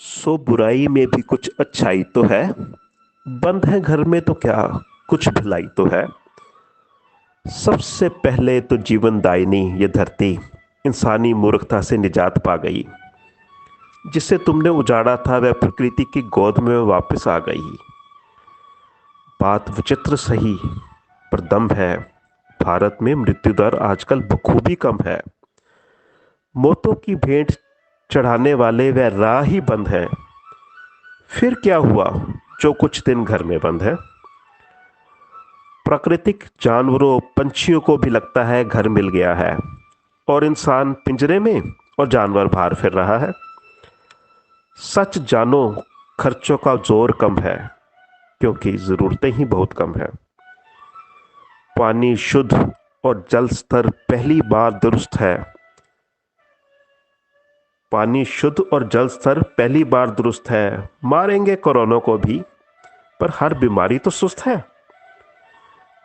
सो बुराई में भी कुछ अच्छाई तो है। बंद है घर में तो क्या कुछ भलाई तो है। सबसे पहले तो जीवन दायिनी ये धरती इंसानी मूर्खता से निजात पा गई। जिसे तुमने उजाड़ा था वह प्रकृति की गोद में वापस आ गई। बात विचित्र सही पर दम है। भारत में मृत्यु दर आजकल बखूबी कम है। मौतों की भेंट चढ़ाने वाले वह राह ही बंद है। फिर क्या हुआ जो कुछ दिन घर में बंद है। प्राकृतिक जानवरों पंछियों को भी लगता है घर मिल गया है। और इंसान पिंजरे में और जानवर बाहर फिर रहा है। सच जानो खर्चों का जोर कम है क्योंकि जरूरतें ही बहुत कम है। पानी शुद्ध और जल स्तर पहली बार दुरुस्त है। पानी शुद्ध और जल स्तर पहली बार दुरुस्त है। मारेंगे कोरोना को भी पर हर बीमारी तो सुस्त है।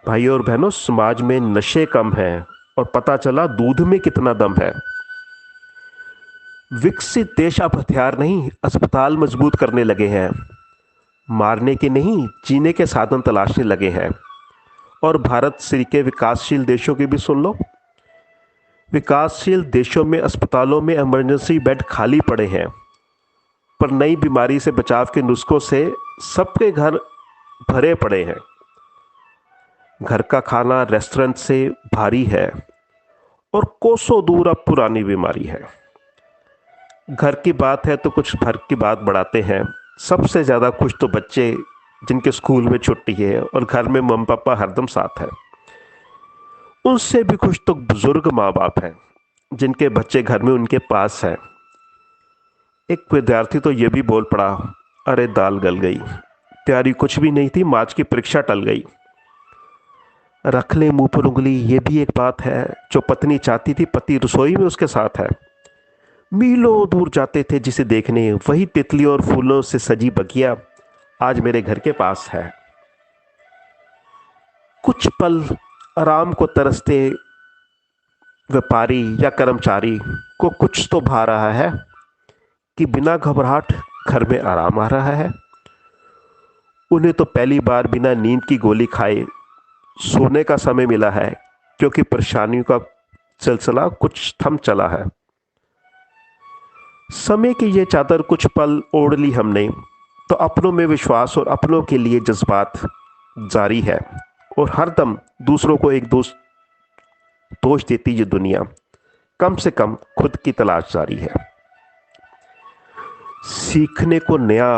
भाइयों और बहनों समाज में नशे कम हैं और पता चला दूध में कितना दम है। विकसित देश अब हथियार नहीं अस्पताल मजबूत करने लगे हैं। मारने के नहीं जीने के साधन तलाशने लगे हैं। और भारत श्री के विकासशील देशों की भी सुन लो। विकासशील देशों में अस्पतालों में इमरजेंसी बेड खाली पड़े हैं। पर नई बीमारी से बचाव के नुस्खों से सबके घर भरे पड़े हैं। घर का खाना रेस्टोरेंट से भारी है और कोसों दूर अब पुरानी बीमारी है। घर की बात है तो कुछ घर की बात बढ़ाते हैं। सबसे ज़्यादा खुश तो बच्चे जिनके स्कूल में छुट्टी है और घर में मम्मी पापा हरदम साथ है। उनसे भी खुश तो बुजुर्ग माँ बाप हैं जिनके बच्चे घर में उनके पास है। एक विद्यार्थी तो ये भी बोल पड़ा, अरे दाल गल गई, तैयारी कुछ भी नहीं थी, मार्च की परीक्षा टल गई। रख ले मुंह पर उंगली ये भी एक बात है। जो पत्नी चाहती थी पति रसोई में उसके साथ है। मीलों दूर जाते थे जिसे देखने, वही तितली और फूलों से सजी बगिया आज मेरे घर के पास है। कुछ पल आराम को तरसते व्यापारी या कर्मचारी को कुछ तो भा रहा है कि बिना घबराहट घर में आराम आ रहा है। उन्हें तो पहली बार बिना नींद की गोली खाए सोने का समय मिला है क्योंकि परेशानियों का सिलसिला कुछ थम चला है। समय की ये चादर कुछ पल ओढ़ ली हमने तो अपनों में विश्वास और अपनों के लिए जज्बात जारी है। और हरदम दूसरों को एक दोष देती ये दुनिया कम से कम खुद की तलाश जारी है। सीखने को नया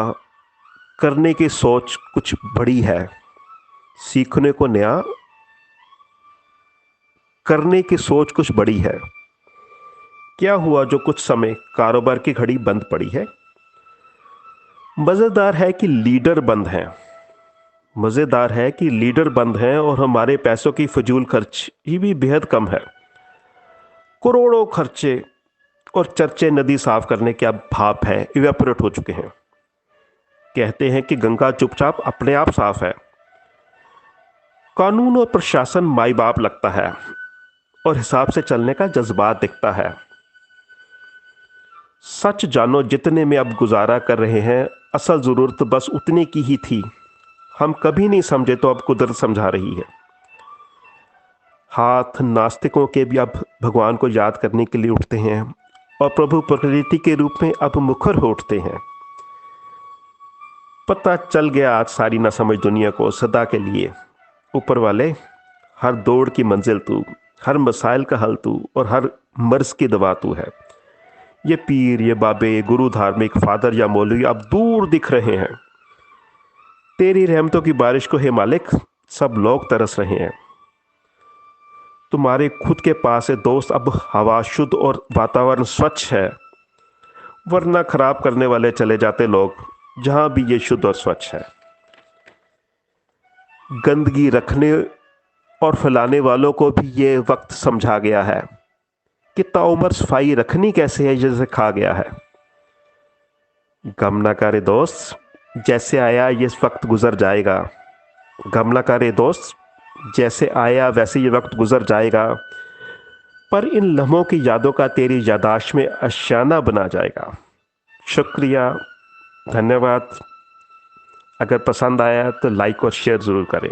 करने की सोच कुछ बड़ी है। सीखने को नया करने की सोच कुछ बड़ी है। क्या हुआ जो कुछ समय कारोबार की घड़ी बंद पड़ी है। मजेदार है कि लीडर बंद हैं। मजेदार है कि लीडर बंद हैं और हमारे पैसों की फजूल खर्च ही भी बेहद कम है। करोड़ों खर्चे और चर्चे नदी साफ करने के अब भाप है इवेपोरेट हो चुके हैं। कहते हैं कि गंगा चुपचाप अपने आप साफ है। कानून और प्रशासन माई बाप लगता है और हिसाब से चलने का जज्बात दिखता है। सच जानो जितने में अब गुजारा कर रहे हैं असल जरूरत बस उतने की ही थी। हम कभी नहीं समझे तो अब कुदरत समझा रही है। हाथ नास्तिकों के भी अब भगवान को याद करने के लिए उठते हैं और प्रभु प्रकृति के रूप में अब मुखर हो उठते हैं। पता चल गया आज सारी ना समझ दुनिया को सदा के लिए। ऊपर वाले हर दौड़ की मंजिल तू, हर मसाइल का हल तू और हर मर्ज की दवा तू है। ये पीर ये बाबे ये गुरु धार्मिक फादर या मौलवी अब दूर दिख रहे हैं। तेरी रहमतों की बारिश को हे मालिक सब लोग तरस रहे हैं। तुम्हारे खुद के पास है दोस्त अब हवा शुद्ध और वातावरण स्वच्छ है। वरना खराब करने वाले चले जाते लोग जहां भी ये शुद्ध और स्वच्छ है। गंदगी रखने और फैलाने वालों को भी ये वक्त समझा गया है कि ताउम्र सफाई रखनी कैसे है जैसे खा गया है। गम ना करे दोस्त जैसे आया ये वक्त गुजर जाएगा। गम ना करे दोस्त जैसे आया वैसे ये वक्त गुजर जाएगा। पर इन लम्हों की यादों का तेरी यादाश्त में अशाना बना जाएगा। शुक्रिया। धन्यवाद। अगर पसंद आया तो लाइक और शेयर ज़रूर करें।